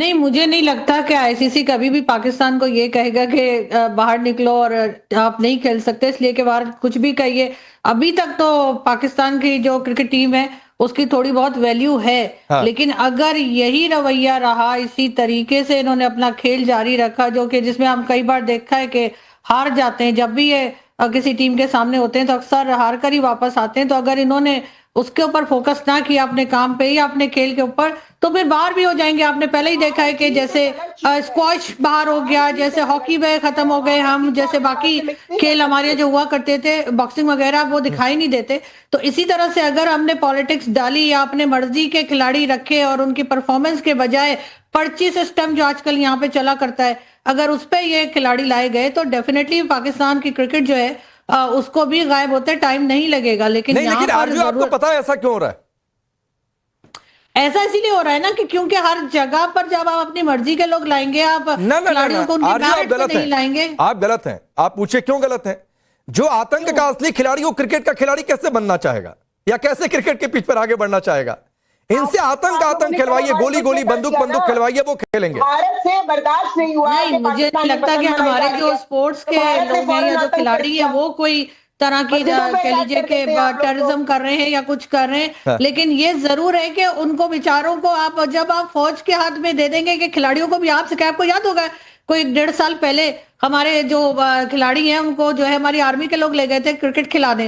नहीं, मुझे नहीं लगता कि आईसीसी कभी भी पाकिस्तान को ये कहेगा कि बाहर निकलो और आप नहीं खेल सकते, इसलिए कि बाहर कुछ भी कहिए। अभी तक तो पाकिस्तान की जो क्रिकेट टीम है, उसकी थोड़ी बहुत वैल्यू है। हाँ। लेकिन अगर यही रवैया रहा, इसी तरीके से इन्होंने अपना खेल जारी रखा, जो कि जिसमें हम कई बार देखा है कि हार जाते हैं, जब भी ये किसी टीम के सामने होते हैं तो अक्सर हार कर ही वापस आते हैं। तो अगर इन्होंने उसके ऊपर फोकस ना किया अपने काम पे या अपने खेल के ऊपर, तो फिर बाहर भी हो जाएंगे। आपने पहले ही देखा है कि जैसे स्क्वॉश बाहर हो गया, जैसे हॉकी में खत्म हो गए हम, जैसे बाकी खेल हमारे जो हुआ करते थे बॉक्सिंग वगैरह, वो दिखाई नहीं देते। तो इसी तरह से अगर हमने पॉलिटिक्स डाली या अपने मर्जी के खिलाड़ी रखे और उनकी परफॉर्मेंस के बजाय पर्ची सिस्टम जो आजकल यहाँ पे चला करता है, अगर उस पर ये खिलाड़ी लाए गए तो डेफिनेटली पाकिस्तान की क्रिकेट जो है उसको भी गायब होते टाइम नहीं लगेगा। लेकिन नहीं, लेकिन आरजू आपको पता है ऐसा क्यों हो रहा है? ऐसा इसीलिए हो रहा है ना कि क्योंकि हर जगह पर जब आप अपनी मर्जी के लोग लाएंगे, आप ना खिलाड़ियों को उनकी आरजू आप मेरिट पे गलत नहीं हैं, लाएंगे। आप गलत हैं। आप पूछिए क्यों गलत हैं? जो आतंक का असली खिलाड़ी, वो क्रिकेट का खिलाड़ी कैसे बनना चाहेगा या कैसे क्रिकेट के पिच पर आगे बढ़ना चाहेगा? इनसे आतंक खिलवाइए, गोली गोली बंदूक खिलवाइए, वो खेलेंगे। भारत से बर्दाश्त नहीं हुआ। नहीं, मुझे नहीं लगता कि हमारे जो स्पोर्ट्स के लोग हैं या जो खिलाड़ी हैं वो कोई तरह की कह लीजिए कि टेररिज्म कर रहे हैं या कुछ कर रहे हैं। हाँ। लेकिन ये जरूर है कि उनको बेचारों को आप जब आप फौज के हाथ में दे देंगे, कि खिलाड़ियों को भी आप सिखाए, आपको याद होगा कोई 1.5 साल पहले हमारे जो खिलाड़ी हैं उनको जो है हमारी आर्मी के लोग ले गए थे क्रिकेट खिलाने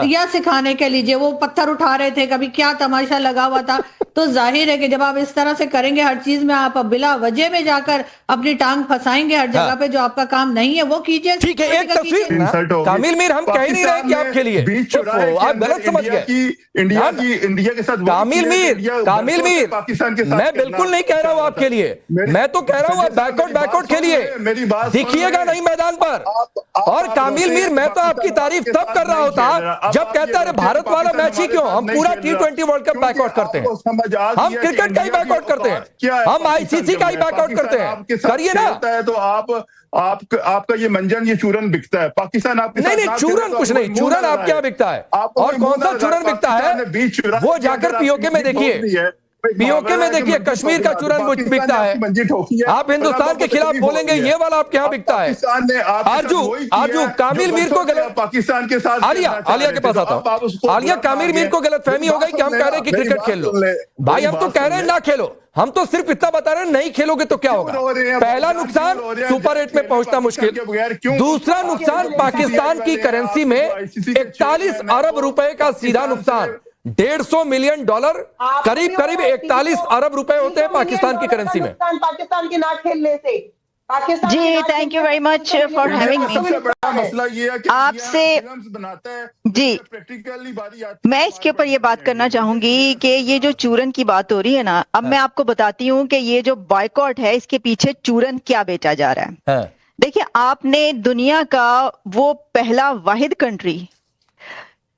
या सिखाने के लीजिए, वो पत्थर उठा रहे थे, कभी क्या तमाशा लगा हुआ था। तो जाहिर है कि जब आप इस तरह से करेंगे, हर चीज में आप बिला वजह में जाकर अपनी टांग फंसाएंगे, हर जगह पे जो आपका काम नहीं है वो कीजिए। ठीक है, एक तस्वीर कामिल मीर, हम कह नहीं रहे कि आप खेलिए, आप गलत समझ गए। इंडिया के साथ कामिल मीर, पाकिस्तान के साथ मैं बिल्कुल नहीं कह रहा हूं आपके लिए, मैं तो कह रहा हूं आप बैकआउट खेलिए, मेरी बात दिखिएगा नहीं मैदान पर। और कामिल मीर, मैं तो आपकी तारीफ तब कर रहा होता जब कहते हैं भारत वाला मैच ही क्यों, हम पूरा T20 वर्ल्ड कप बैकआउट करते हैं, हम क्रिकेट का ही बैकआउट करते हैं, हम आईसीसी का ही बैकआउट करते हैं, करिए ना। तो आपका ये मंजन, ये चूरन बिकता है। पाकिस्तान आपके नहीं, चूरन कुछ नहीं, चूरन आपके यहाँ बिकता है। और कौन सा चूरन बिकता है वो जाकर पीओके में देखिए, पीओके में देखिए, कश्मीर का चूरन बिकता है। आप हिंदुस्तान के खिलाफ बोलेंगे, ये वाला आपके यहाँ बिकता है। आरजू कामिल मीर को गलत, पाकिस्तान के साथ आलिया के पास आता हूं। आलिया, कामिल मीर को गलत फहमी हो गई कि हम कह रहे हैं कि क्रिकेट खेल लो। भाई, हम तो कह रहे हैं ना खेलो, हम तो सिर्फ इतना बता रहे हैं नहीं खेलोगे तो क्या होगा। पहला नुकसान, सुपर 8 में पहुंचना मुश्किल। दूसरा नुकसान, पाकिस्तान की करेंसी में 41 अरब रुपए का सीधा नुकसान। $150 मिलियन, करीब 41 अरब रुपए होते हैं पाकिस्तान की करेंसी में। पाकिस्तान के ना खेलने से जी, thank you very much for having me. मसला ये है कि आपसे बनाता है जी, मैं इसके ऊपर ये बात करना चाहूंगी कि ये जो चूरन की बात हो रही है ना, अब मैं आपको बताती हूँ कि ये जो बॉयकॉट है, इसके पीछे चूरन क्या बेचा जा रहा है। देखिए, आपने दुनिया का वो पहला वाहिद कंट्री,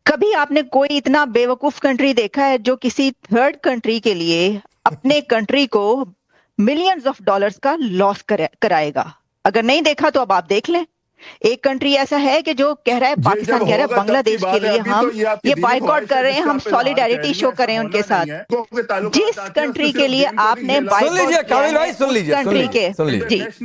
कभी आपने कोई इतना बेवकूफ कंट्री देखा है जो किसी थर्ड कंट्री के लिए अपने कंट्री को मिलियंस ऑफ डॉलर्स का लॉस कराएगा? अगर नहीं देखा तो अब आप देख लें। एक कंट्री ऐसा है कि जो कह रहा है, पाकिस्तान कह रहा है बांग्लादेश के लिए हम ये बॉयकॉट कर रहे हैं, हम सॉलिडेरिटी शो करें उनके साथ। जिस कंट्री के लिए आपने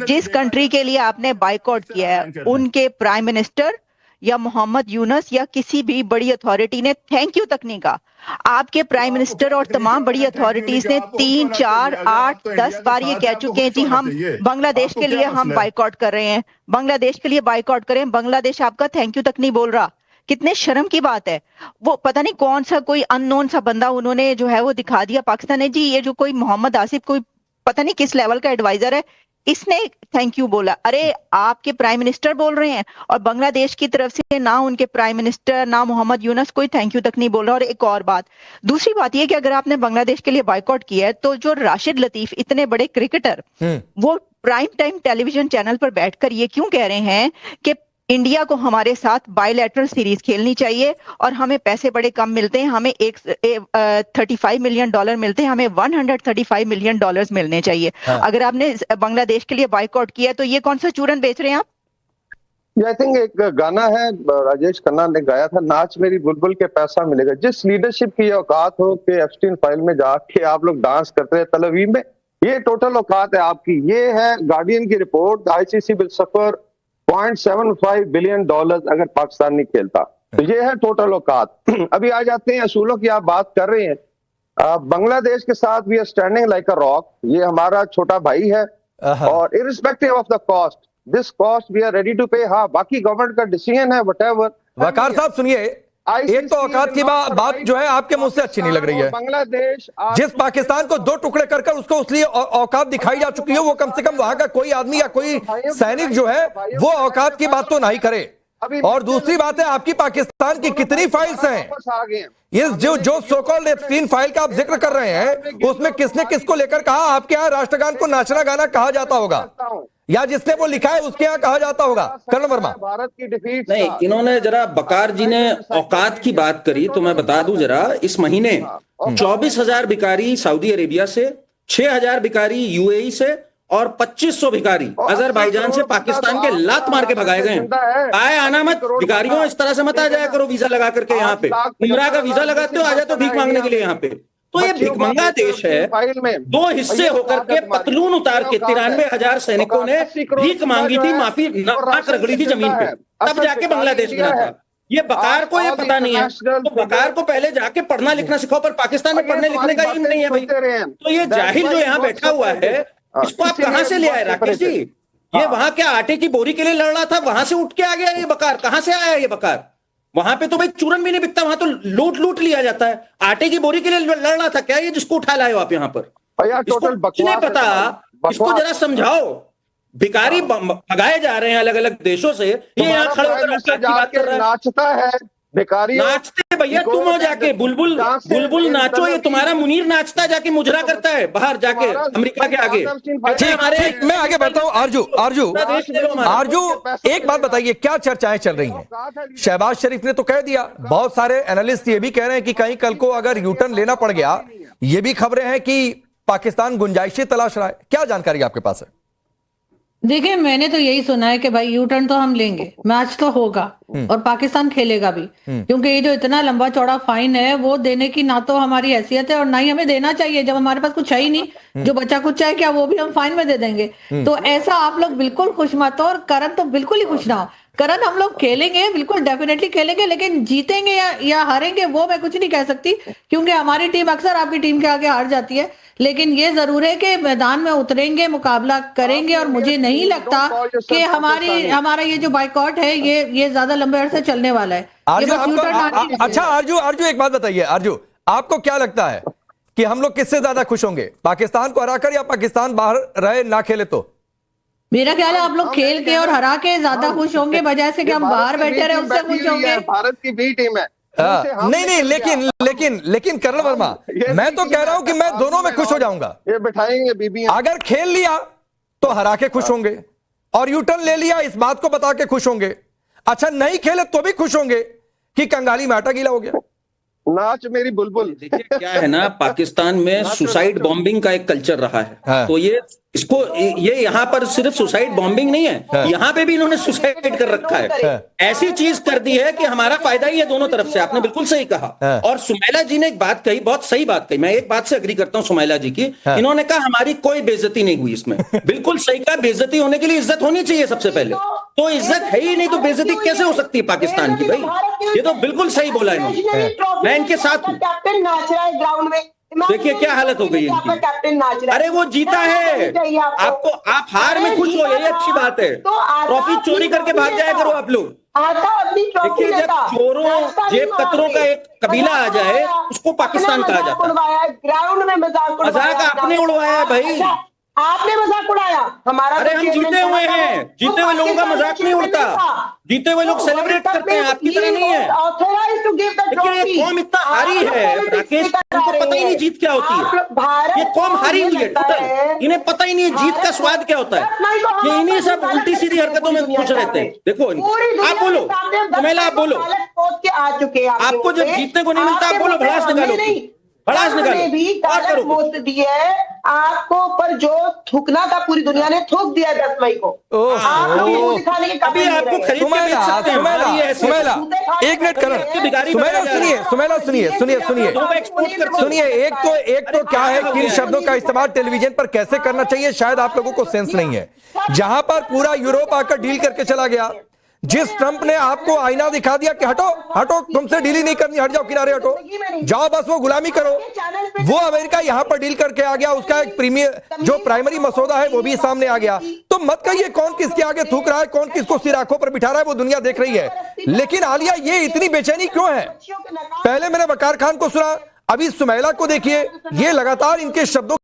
जिस कंट्री के लिए आपने बॉयकॉट किया है, उनके प्राइम मिनिस्टर या मोहम्मद यूनुस या किसी भी बड़ी अथॉरिटी ने थैंक यू तक नहीं कहा। आपके प्राइम मिनिस्टर और तमाम बड़ी अथॉरिटीज ने 3, 4, 8, 10 बार ये कह चुके हैं, जी हम बांग्लादेश के लिए हम बाइकआउट कर रहे हैं, बांग्लादेश के लिए बाइकआउट करें। बांग्लादेश आपका थैंक यू तक नहीं बोल रहा। कितने शर्म की बात है। वो पता नहीं कौन सा कोई अननोन सा बंदा उन्होंने जो है वो दिखा दिया पाकिस्तान ने, जी ये जो कोई मोहम्मद आसिफ, कोई पता नहीं किस लेवल का एडवाइजर है, इसने थैंक यू बोला। अरे आपके प्राइम मिनिस्टर बोल रहे हैं और बांग्लादेश की तरफ से ना उनके प्राइम मिनिस्टर ना मोहम्मद यूनुस कोई थैंक यू तक नहीं बोल रहा। और एक और बात, दूसरी बात यह कि अगर आपने बांग्लादेश के लिए बायकॉट किया है तो जो राशिद लतीफ इतने बड़े क्रिकेटर, वो प्राइम टाइम टेलीविजन चैनल पर बैठकर ये क्यों कह रहे हैं कि इंडिया को हमारे साथ बायलैटरल सीरीज खेलनी चाहिए और हमें पैसे बड़े कम मिलते हैं, हमें 35 मिलियन डॉलर मिलते हैं, हमें 135 मिलियन डॉलर्स मिलने चाहिए। अगर आपने बांग्लादेश के लिए बायकॉट किया तो ये कौन सा चूरन बेच रहे हैं आप? आई थिंक एक गाना है राजेश खन्ना ने गाया था, नाच मेरी बुलबुल के पैसा मिलेगा। जिस लीडरशिप की औकात हो कि एप्स्टीन फाइल में जाके आप लोग डांस करते हैं तलवीम में, ये टोटल औकात है आपकी। ये है गार्डियन की report, ICC will suffer $0.75 billion अगर पाकिस्तान नहीं खेलता। तो ये है टोटल औकात। अभी आ जाते हैं असूलों की, आप बात कर रहे हैं। बांग्लादेश के साथ we are standing like a rock, ये हमारा छोटा भाई है और irrespective of the cost, this cost we are ready to pay. हाँ, बाकी गवर्नमेंट का डिसीजन है, व्हाटएवर। वकार साहब सुनिए, एक तो औकात की बात जो है आपके मुंह से अच्छी नहीं लग रही है। बांग्लादेश जिस पाकिस्तान को दो टुकड़े कर उसको उसलिए औकात दिखाई जा चुकी है, वो कम से कम वहां का कोई आदमी या कोई सैनिक जो है वो औकात की बात तो नहीं करे। और दूसरी बात है, आपकी पाकिस्तान की कितनी फाइल्स हैं? ये जो सो कॉल्ड एप्स्टीन फाइल का आप जिक्र कर रहे हैं, उसमें किसने किसको लेकर कहा? आपके यहाँ राष्ट्रगान को नाचना गाना कहा जाता होगा, या जिसने वो लिखा है उसके यहाँ कहा जाता होगा। कर्नल वर्मा, भारत की डिफीट नहीं, इन्होंने जरा बकार जी ने औकात की बात करी तो मैं बता दूं जरा, इस महीने 24,000 भिखारी सऊदी अरेबिया से, 6,000 भिखारी यूएई से और 2,500 भिखारी अजरबैजान से पाकिस्तान के लात मार के भगाए गए हैं। आए आना मत भिखारियों, इस तरह से मत आ जाया करो वीजा लगा करके यहाँ पे। उम्रा का वीजा लगाते हो, आ जाते हो भीख मांगने के लिए यहाँ पे। तो ये भिखमंगा देश है। दो हिस्से होकर के पतलून उतार के 93,000 सैनिकों ने भीख मांगी थी, माफी नाक रगड़ी थी जमीन पे, तब जाके बांग्लादेश बना था। ये बकार को ये पता नहीं है, तो बकार को पहले जाके पढ़ना लिखना सिखाओ। पर पाकिस्तान में पढ़ने लिखने का इल्म नहीं है भाई। तो ये जाहिल जो यहाँ बैठा हुआ है, इसको आप कहां से ले आए राकेश जी? ये वहां क्या आटे की बोरी के लिए लड़ रहा था, वहां से उठ के आ गया ये बकार? कहां से आया ये बकार? वहां पे तो भाई चूरन भी नहीं बिकता, वहां तो लूट लिया जाता है। आटे की बोरी के लिए लड़ रहा था क्या ये, जिसको उठा लाए हो आप यहाँ पर? इसको कुछ नहीं पता, इसको जरा समझाओ। भिखारी भगाए जा रहे हैं अलग अलग देशों से, ये यहाँ खड़े होकर औकात की बात कर रहा है। नाचता है भिखारी, नाचते भैया तुम हो जाके, बुलबुल नाचो। ये तुम्हारा मुनीर नाचता है, जाके मुजरा करता है बाहर जाके अमेरिका के आगे। ठीक, मैं आगे बढ़ता हूं। आरजू, एक बात बताइए, क्या चर्चाएं चल रही हैं? शहबाज शरीफ ने तो कह दिया, बहुत सारे एनालिस्ट ये भी कह रहे हैं कि कहीं कल को अगर यूटर्न लेना पड़ गया, ये भी खबरें हैं कि पाकिस्तान गुंजाइशें तलाश रहा है। क्या जानकारी आपके पास है? देखिए, मैंने तो यही सुना है कि भाई यू टर्न तो हम लेंगे, मैच तो होगा और पाकिस्तान खेलेगा भी, क्योंकि ये जो इतना लंबा चौड़ा फाइन है वो देने की ना तो हमारी हैसियत है और ना ही हमें देना चाहिए, जब हमारे पास कुछ है ही नहीं। जो बचा कुछ है क्या, वो भी हम फाइन में दे देंगे। तो ऐसा आप लोग बिल्कुल खुश मत हो, और करण तो बिल्कुल ही खुश ना हो। करण, हम लोग खेलेंगे, बिल्कुल डेफिनेटली खेलेंगे, लेकिन जीतेंगे या हारेंगे वो मैं कुछ नहीं कह सकती, क्योंकि हमारी टीम अक्सर आपकी टीम के आगे हार जाती है। लेकिन ये जरूर है कि मैदान में उतरेंगे, मुकाबला करेंगे, और मुझे नहीं लगता कि हमारा ये जो बाइकआउट है ये ज्यादा लंबे अरसे चलने वाला है। अच्छा आरजू, एक बात बताइए आरजू, आपको क्या लगता है कि हम लोग किससे ज्यादा खुश होंगे, पाकिस्तान को हराकर या पाकिस्तान बाहर रहे ना खेले? तो मेरा ख्याल है आप लोग खेल के और हरा के ज्यादा खुश होंगे, बजाय से कि हम बाहर बैठे रहे उससे खुश होंगे। भारत की बी टीम है। नहीं, लेकिन कर्नल वर्मा, मैं तो कह रहा हूं कि मैं दोनों में खुश हो जाऊंगा। ये बिठाएंगे बीबियां। अगर खेल लिया तो हरा के खुश होंगे, और यूटर्न ले लिया इस बात को बता के खुश होंगे। अच्छा, नहीं खेले तो भी खुश होंगे कि कंगाली में आटा गीला हो गया। नाच मेरी बुलबुल। देखिए क्या है ना, पाकिस्तान में सुसाइड बॉम्बिंग का एक कल्चर रहा है। हाँ। तो ये यहाँ पर सिर्फ सुसाइड बॉम्बिंग नहीं है, हाँ। यहाँ पे भी इन्होंने सुसाइड कर रखा है। हाँ। ऐसी चीज कर दी है कि हमारा फायदा ही है दोनों तरफ से। आपने बिल्कुल सही कहा। हाँ। और सुमैला जी ने एक बात कही, बहुत सही बात कही, मैं एक बात से अग्री करता हूँ सुमैला जी की। हाँ। इन्होंने कहा हमारी कोई बेइज्जती नहीं हुई इसमें। बिल्कुल सही कहा, बेइज्जती होने के लिए इज्जत होनी चाहिए सबसे पहले। तो इज्जत है ही नहीं तो बेइज्जती कैसे हो सकती है पाकिस्तान की? भाई ये तो बिल्कुल सही बोला इन्होंने, मैं इनके साथ हूं। कैप्टन नाच रहा है ग्राउंड में, देखिए क्या हालत हो गई है इनकी। कैप्टन नाच रहा है। अरे वो जीता है, आपको आप हार में खुश हो, यही अच्छी बात है। ट्रॉफी चोरी करके भाग जाया करो आप लोग। देखिए, जब चोरों जेब कतरों का एक कबीला आ जाए उसको पाकिस्तान कहा जाता है। ग्राउंड में मजाक आपने उड़वाया भाई, आपने मजाक उड़ाया हमारा। अरे हम जीते हुए हैं, जीते हुए लोगों का मजाक नहीं उड़ता, जीते हुए लोग सेलिब्रेट करते हैं, आपकी तरह नहीं है। देखिए ये कौम इतना हारी है राकेश, इनको पता ही नहीं जीत क्या होती है। ये कौम हारी हुई है टोटल, इन्हें पता ही नहीं है जीत का स्वाद क्या होता है। ये इन्हीं सब उल्टी सीधी हरकतों में खुश रहते हैं। देखो आप बोलो, सुमैला आप बोलो, आ चुके हैं। आपको जब जीतने को नहीं मिलता आप बोलो, भड़ास निकालो। भड़ास उन्होंने निकालो भी और कागज करो। पोस्ट दी है आपको, पर जो थूकना था पूरी दुनिया ने थूक दिया 10 मई को। आप कभी मुंह दिखाने के अभी काबिल नहीं आपको रहे। खरीद के बेच सकते हैं, हमारी ऐसी सुमेला एक मिनट करण भिखारी सुमेला बनाया जा रहा है। सुनिए एक तो क्या है, किन शब्दों का इस्तेमाल टेलीविजन पर कैसे करना चाहिए शायद आप लोगों को सेंस नहीं है। जहां पर पूरा यूरोप आकर डील करके चला गया, जिस ट्रंप ने आपको आईना दिखा दिया कि हटो हटो, तुमसे डील ही नहीं करनी, हट जाओ किनारे, हटो जाओ, बस वो गुलामी करो, वो अमेरिका यहां पर डील करके आ गया, उसका एक प्रीमियर जो प्राइमरी मसौदा है वो भी सामने आ गया। तो मत कहिए कौन किसके आगे थूक रहा है, कौन किसको सिर आंखों पर बिठा रहा है, वो दुनिया देख रही है। लेकिन आलिया ये इतनी बेचैनी क्यों है? पहले मैंने वकार खान को सुना, अभी सुमैला को देखिए, ये लगातार इनके शब्दों